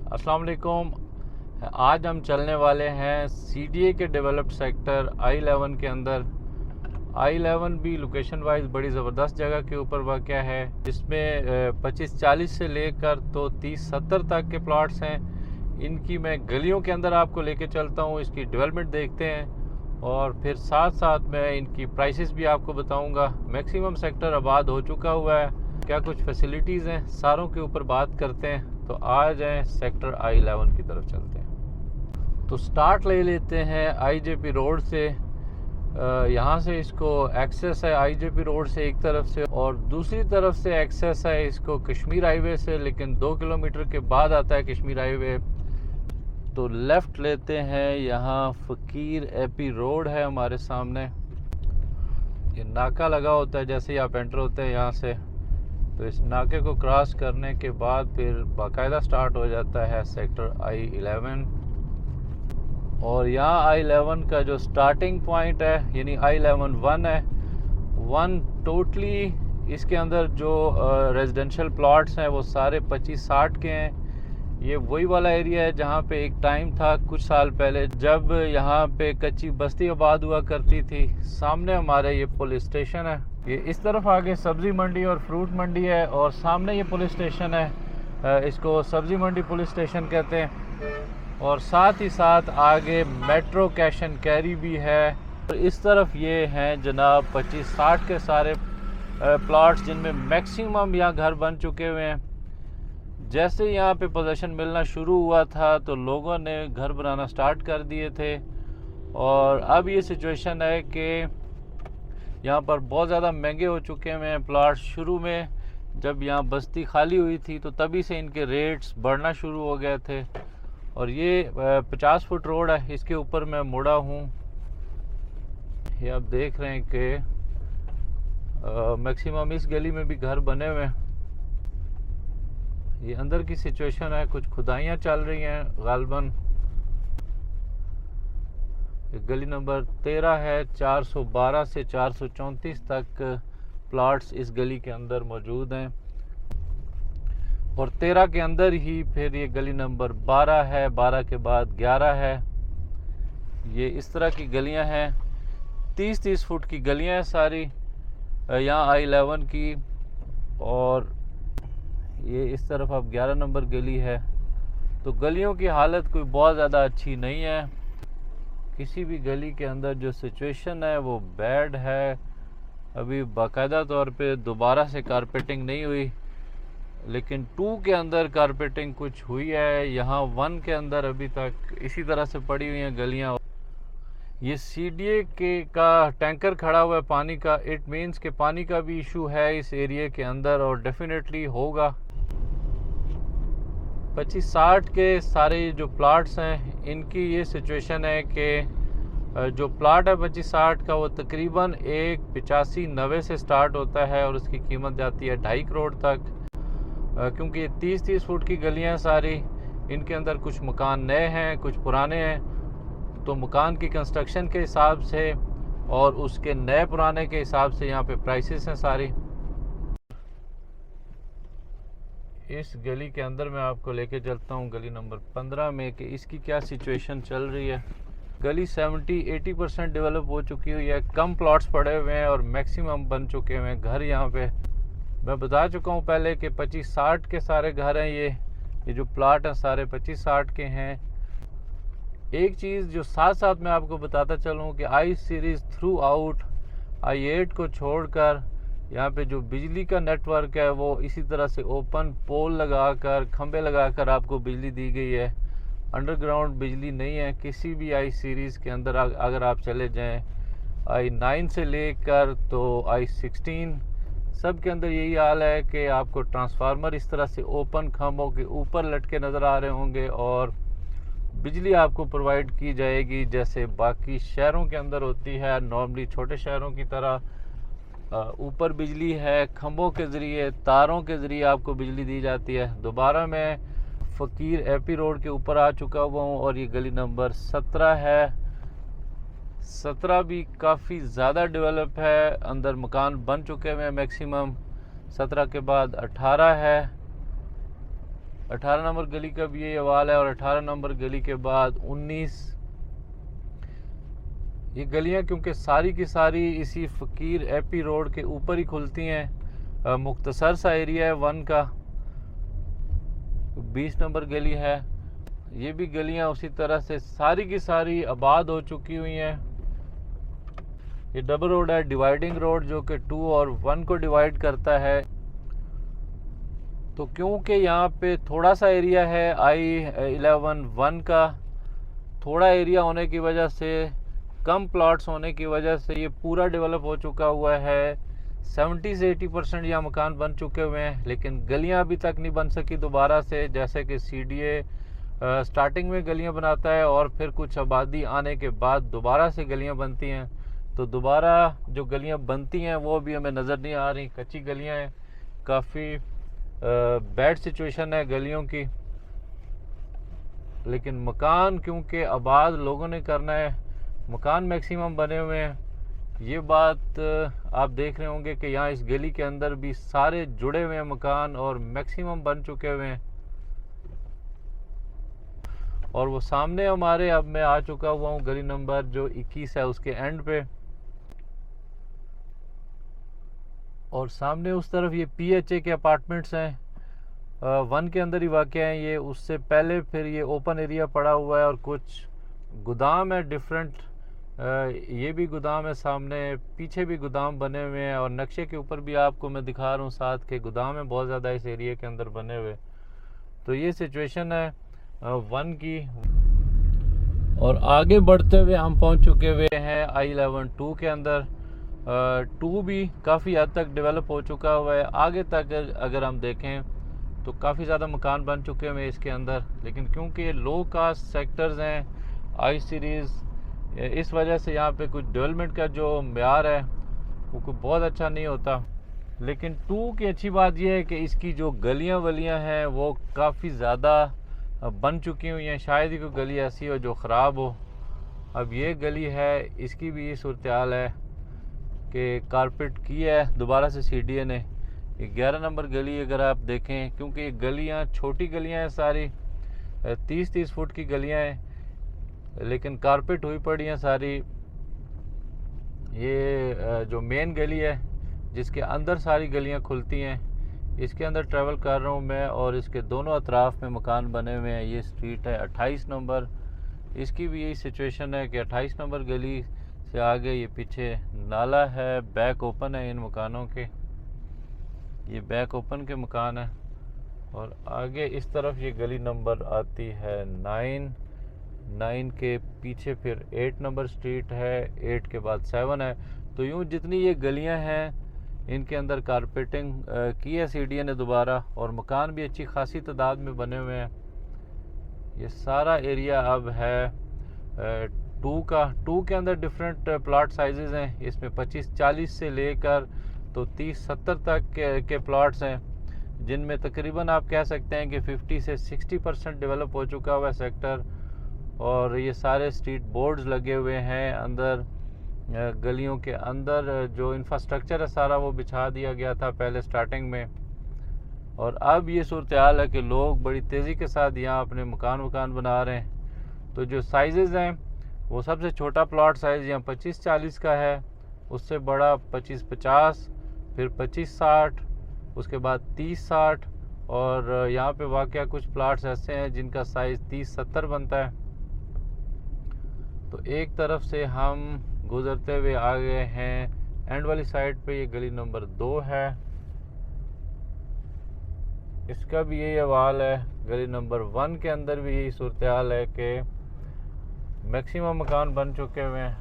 अस्सलाम वालेकुम। आज हम चलने वाले हैं सीडीए के डेवलप्ड सेक्टर I11 के अंदर। I11 भी लोकेशन वाइज बड़ी ज़बरदस्त जगह के ऊपर वाक़या है, जिसमें 25-40 से लेकर तो 30-70 तक के प्लॉट्स हैं। इनकी मैं गलियों के अंदर आपको लेके चलता हूँ, इसकी डेवलपमेंट देखते हैं और फिर साथ साथ मैं इनकी प्राइसेस भी आपको बताऊँगा। मैक्सिमम सेक्टर आबाद हो चुका हुआ है, क्या कुछ फैसिलिटीज़ हैं, सारों के ऊपर बात करते हैं। तो आ जाएं, सेक्टर I11 की तरफ चलते हैं। तो स्टार्ट ले लेते हैं IJP रोड से। यहाँ से इसको एक्सेस है IJP रोड से एक तरफ से, और दूसरी तरफ से एक्सेस है इसको कश्मीर हाईवे से, लेकिन 2 किलोमीटर के बाद आता है कश्मीर हाईवे। तो लेफ़्ट लेते हैं, यहाँ फ़कीर AP रोड है हमारे सामने। ये नाका लगा होता है जैसे ही आप एंटर होते हैं यहाँ से, तो इस नाके को क्रॉस करने के बाद फिर बाकायदा स्टार्ट हो जाता है सेक्टर I11। और यहाँ I11 का जो स्टार्टिंग पॉइंट है यानी I11 1 है। 1 टोटली इसके अंदर जो रेजिडेंशियल प्लॉट्स हैं वो सारे 25-60 के हैं। ये वही वाला एरिया है जहाँ पे एक टाइम था कुछ साल पहले जब यहाँ पे कच्ची बस्ती आबाद हुआ करती थी। सामने हमारे ये पुलिस स्टेशन है। ये इस तरफ आगे सब्ज़ी मंडी और फ्रूट मंडी है, और सामने ये पुलिस स्टेशन है, इसको सब्ज़ी मंडी पुलिस स्टेशन कहते हैं। और साथ ही साथ आगे मेट्रो कैश एंड कैरी भी है। और इस तरफ ये हैं जनाब 25-60 के सारे प्लॉट्स, जिनमें मैक्सिमम यहाँ घर बन चुके हुए हैं। जैसे यहाँ पे पोजीशन मिलना शुरू हुआ था तो लोगों ने घर बनाना स्टार्ट कर दिए थे, और अब ये सिचुएशन है कि यहाँ पर बहुत ज़्यादा महंगे हो चुके हैं प्लॉट्स। शुरू में जब यहाँ बस्ती खाली हुई थी तो तभी से इनके रेट्स बढ़ना शुरू हो गए थे। और ये 50 फुट रोड है, इसके ऊपर मैं मुड़ा हूँ। ये आप देख रहे हैं कि मैक्सिमम इस गली में भी घर बने हुए हैं। ये अंदर की सिचुएशन है, कुछ खुदाइयाँ चल रही हैं गालबन। गली नंबर 13 है, 412 से 434 तक प्लॉट्स इस गली के अंदर मौजूद हैं। और 13 के अंदर ही फिर ये गली नंबर 12 है, 12 के बाद 11 है। ये इस तरह की गलियां हैं, 30-30 फुट की गलियां हैं सारी यहाँ I11 की। और ये इस तरफ अब 11 नंबर गली है। तो गलियों की हालत कोई बहुत ज़्यादा अच्छी नहीं है। किसी भी गली के अंदर जो सिचुएशन है वो बैड है। अभी बाकायदा तौर पे दोबारा से कारपेटिंग नहीं हुई, लेकिन 2 के अंदर कारपेटिंग कुछ हुई है। यहाँ 1 के अंदर अभी तक इसी तरह से पड़ी हुई हैं गलियाँ। ये CDA का टैंकर खड़ा हुआ है पानी का। इट मीन्स के पानी का भी इशू है इस एरिया के अंदर, और डेफिनेटली होगा। 25-60 के सारे जो प्लाट्स हैं इनकी ये सिचुएशन है कि जो प्लाट है 25-60 का वो तकरीबन 85-90 से स्टार्ट होता है, और उसकी कीमत जाती है 2.5 करोड़ तक। क्योंकि ये 30-30 फुट की गलियां सारी, इनके अंदर कुछ मकान नए हैं कुछ पुराने हैं। तो मकान की कंस्ट्रक्शन के हिसाब से और उसके नए पुराने के हिसाब से यहाँ पे प्राइसेस हैं सारी। इस गली के अंदर मैं आपको लेके चलता हूँ गली नंबर 15 में, कि इसकी क्या सिचुएशन चल रही है। गली 70-80% डेवलप हो चुकी हुई है, कम प्लॉट्स पड़े हुए हैं और मैक्सिमम बन चुके हुए हैं घर। यहाँ पे मैं बता चुका हूँ पहले कि 25-60 के सारे घर हैं। ये जो प्लाट हैं सारे 25-60 के हैं। एक चीज़ जो साथ साथ मैं आपको बताता चलूँ कि I series through out I8 को छोड़कर यहाँ पे जो बिजली का नेटवर्क है वो इसी तरह से ओपन पोल लगाकर, खंबे लगाकर आपको बिजली दी गई है। अंडरग्राउंड बिजली नहीं है किसी भी I सीरीज़ के अंदर। अगर आप चले जाएं I9 से लेकर तो I16 सब के अंदर यही हाल है कि आपको ट्रांसफार्मर इस तरह से ओपन खंभों के ऊपर लटके नज़र आ रहे होंगे, और बिजली आपको प्रोवाइड की जाएगी जैसे बाकी शहरों के अंदर होती है नॉर्मली, छोटे शहरों की तरह। ऊपर बिजली है, खंभों के ज़रिए, तारों के ज़रिए आपको बिजली दी जाती है। दोबारा मैं फ़कीर AP रोड के ऊपर आ चुका हुआ हूँ, और ये गली नंबर 17 है। 17 भी काफ़ी ज़्यादा डेवलप है, अंदर मकान बन चुके हुए हैं मैक्सिमम। 17 के बाद 18 है, 18 नंबर गली का भी ये अहवाल है। और 18 नंबर गली के बाद 19, ये गलियां क्योंकि सारी की सारी इसी फ़कीर एपी रोड के ऊपर ही खुलती हैं, मुख्तसर सा एरिया है 1 का। 20 नंबर गली है, ये भी गलियां उसी तरह से सारी की सारी आबाद हो चुकी हुई हैं। ये डबल रोड है, डिवाइडिंग रोड, जो कि 2 और 1 को डिवाइड करता है। तो क्योंकि यहाँ पे थोड़ा सा एरिया है I11 1 का, थोड़ा एरिया होने की वजह से, कम प्लॉट्स होने की वजह से ये पूरा डेवलप हो चुका हुआ है। 70 से 80% यहाँ मकान बन चुके हुए हैं, लेकिन गलियाँ अभी तक नहीं बन सकी दोबारा से। जैसे कि CDA स्टार्टिंग में गलियाँ बनाता है और फिर कुछ आबादी आने के बाद दोबारा से गलियाँ बनती हैं। तो दोबारा जो गलियाँ बनती हैं वो भी हमें नज़र नहीं आ रही, कच्ची गलियाँ हैं, काफ़ी बैड सिचुएशन है गलियों की। लेकिन मकान क्योंकि आबाद लोगों ने करना है, मकान मैक्सिमम बने हुए हैं। ये बात आप देख रहे होंगे कि यहाँ इस गली के अंदर भी सारे जुड़े हुए हैं मकान और मैक्सिमम बन चुके हुए हैं। और वो सामने हमारे, अब मैं आ चुका हुआ हूँ गली नंबर जो 21 है उसके एंड पे, और सामने उस तरफ ये PHA के अपार्टमेंट्स हैं, 1 के अंदर ही वाक़ हैं ये। उससे पहले फिर ये ओपन एरिया पड़ा हुआ है और कुछ गोदाम है डिफरेंट, ये भी गोदाम है सामने, पीछे भी गोदाम बने हुए हैं। और नक्शे के ऊपर भी आपको मैं दिखा रहा हूँ साथ के गोदाम है बहुत ज़्यादा इस एरिया के अंदर बने हुए। तो ये सिचुएशन है 1 की। और आगे बढ़ते हुए हम पहुँच चुके हुए हैं I11 2 के अंदर। 2 भी काफ़ी हद तक डेवलप हो चुका हुआ है। आगे तक अगर हम देखें तो काफ़ी ज़्यादा मकान बन चुके हुए हैं इसके अंदर, लेकिन क्योंकि ये लो कास्ट सेक्टर्स हैं I सीरीज़, इस वजह से यहाँ पे कुछ डेवलपमेंट का जो म्यार है वो कोई बहुत अच्छा नहीं होता। लेकिन 2 की अच्छी बात यह है कि इसकी जो गलियाँ वलियाँ हैं वो काफ़ी ज़्यादा बन चुकी हुई हैं। शायद ही कोई गली ऐसी हो जो ख़राब हो। अब ये गली है, इसकी भी ये सूरत हाल है कि कारपेट की है दोबारा से CDA ने। 11 नंबर गली अगर आप देखें, क्योंकि ये गलियाँ छोटी गलियाँ हैं सारी, 30-30 फुट की गलियाँ हैं, लेकिन कारपेट हुई पड़ी हैं सारी। ये जो मेन गली है जिसके अंदर सारी गलियां खुलती हैं, इसके अंदर ट्रैवल कर रहा हूँ मैं, और इसके दोनों अतराफ़ में मकान बने हुए हैं। ये स्ट्रीट है 28 नंबर, इसकी भी यही सिचुएशन है कि 28 नंबर गली से आगे ये पीछे नाला है, बैक ओपन है इन मकानों के, ये बैक ओपन के मकान है। और आगे इस तरफ ये गली नंबर आती है 9 के पीछे फिर 8 नंबर स्ट्रीट है, 8 के बाद 7 है। तो यूँ जितनी ये गलियां हैं इनके अंदर कारपेटिंग की है CDA ने दोबारा, और मकान भी अच्छी खासी तादाद में बने हुए हैं। ये सारा एरिया अब है 2 का। 2 के अंदर डिफरेंट प्लॉट साइजेस हैं, इसमें 25-40 से लेकर तो 30-70 तक के प्लॉट्स हैं, जिनमें तकरीबन आप कह सकते हैं कि 50 से 60% डेवलप हो चुका हुआ है सेक्टर। और ये सारे स्ट्रीट बोर्ड्स लगे हुए हैं अंदर, गलियों के अंदर जो इंफ्रास्ट्रक्चर है सारा वो बिछा दिया गया था पहले स्टार्टिंग में। और अब ये सूरत हाल है कि लोग बड़ी तेज़ी के साथ यहाँ अपने मकान बना रहे हैं। तो जो साइजेज़ हैं वो सबसे छोटा प्लॉट साइज़ यहाँ 25-40 का है, उससे बड़ा 25-50, फिर 25-60, उसके बाद 30-60, और यहाँ पे वाक़या कुछ प्लॉट्स ऐसे हैं जिनका साइज़ 30-70 बनता है। तो एक तरफ से हम गुज़रते हुए आ गए हैं एंड वाली साइड पे, ये गली नंबर 2 है, इसका भी यही हवाल है। गली नंबर 1 के अंदर भी यही सूरत हाल है कि मैक्सिमम मकान बन चुके हुए हैं।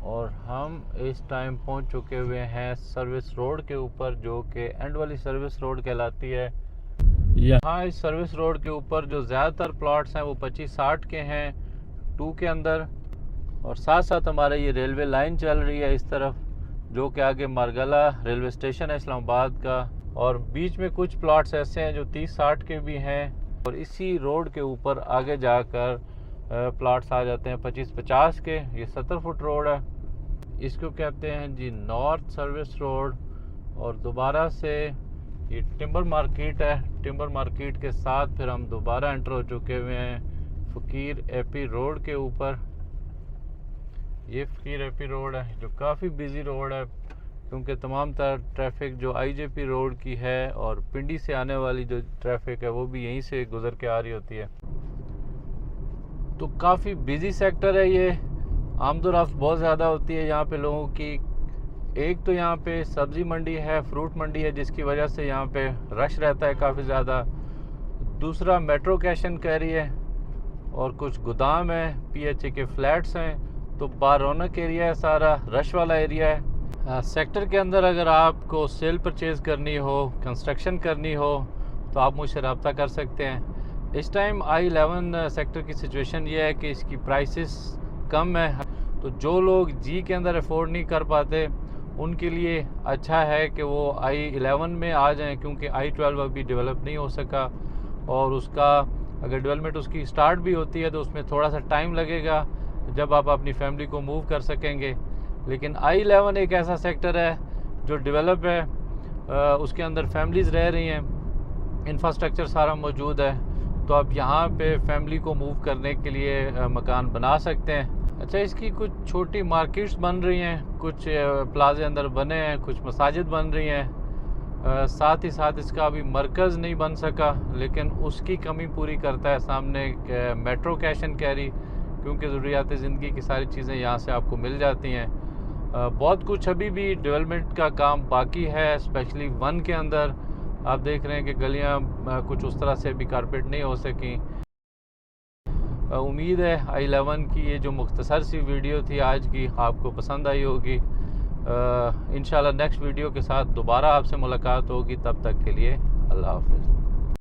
और हम इस टाइम पहुंच चुके हुए हैं सर्विस रोड के ऊपर, जो कि एंड वाली सर्विस रोड कहलाती है। यहाँ इस सर्विस रोड के ऊपर जो ज़्यादातर प्लॉट्स हैं वो 25-60 के हैं 2 के अंदर। और साथ साथ हमारे ये रेलवे लाइन चल रही है इस तरफ, जो कि आगे मारगला रेलवे स्टेशन है इस्लामाबाद का। और बीच में कुछ प्लॉट्स ऐसे हैं जो 30-60 के भी हैं, और इसी रोड के ऊपर आगे जाकर प्लॉट्स आ जाते हैं 25-50 के। ये 70 फुट रोड है, इसको कहते हैं जी नॉर्थ सर्विस रोड। और दोबारा से ये टिम्बर मार्केट है। टिम्बर मार्केट के साथ फिर हम दोबारा एंटर हो चुके हुए हैं फ़कीर एपी रोड के ऊपर। ये फ़कीर एपी रोड है जो काफ़ी बिज़ी रोड है, क्योंकि तमाम तर ट्रैफिक जो आईजेपी रोड की है और पिंडी से आने वाली जो ट्रैफिक है वो भी यहीं से गुज़र के आ रही होती है। तो काफ़ी बिज़ी सेक्टर है ये, आमदोरफ्त बहुत ज़्यादा होती है यहाँ पे लोगों की। एक तो यहाँ पे सब्ज़ी मंडी है, फ्रूट मंडी है, जिसकी वजह से यहाँ पे रश रहता है काफ़ी ज़्यादा। दूसरा मेट्रो कैश एंड कैरी है और कुछ गोदाम है, पीएचए के फ्लैट्स हैं। तो बारौनक एरिया है, सारा रश वाला एरिया है। सेक्टर के अंदर अगर आपको सेल परचेज़ करनी हो, कंस्ट्रक्शन करनी हो, तो आप मुझसे रब्ता कर सकते हैं। इस टाइम I11 सेक्टर की सिचुएशन ये है कि इसकी प्राइसेस कम है, तो जो लोग जी के अंदर अफोर्ड नहीं कर पाते उनके लिए अच्छा है कि वो I11 में आ जाएं, क्योंकि I12 अभी डेवलप नहीं हो सका और उसका अगर डेवलपमेंट उसकी स्टार्ट भी होती है तो उसमें थोड़ा सा टाइम लगेगा जब आप अपनी फैमिली को मूव कर सकेंगे। लेकिन I11 एक ऐसा सेक्टर है जो डेवलप है, उसके अंदर फैमिलीज़ रह रही हैं, इंफ्रास्ट्रक्चर सारा मौजूद है, तो आप यहाँ पे फैमिली को मूव करने के लिए मकान बना सकते हैं। अच्छा, इसकी कुछ छोटी मार्केट्स बन रही हैं, कुछ प्लाजे अंदर बने हैं, कुछ मसाजिद बन रही हैं। साथ ही साथ इसका अभी मरकज़ नहीं बन सका, लेकिन उसकी कमी पूरी करता है सामने मेट्रो कैश एंड कैरी, क्योंकि ज़रूरियात ज़िंदगी की सारी चीज़ें यहाँ से आपको मिल जाती हैं। बहुत कुछ अभी भी डेवलपमेंट का काम बाकी है, स्पेशली 1 के अंदर आप देख रहे हैं कि गलियाँ कुछ उस तरह से अभी कारपेट नहीं हो सकी। उम्मीद है I11 की ये जो मुख्तसर सी वीडियो थी आज की आपको पसंद आई होगी। इंशाल्लाह नेक्स्ट वीडियो के साथ दोबारा आपसे मुलाकात होगी, तब तक के लिए अल्लाह हाफ़िज़।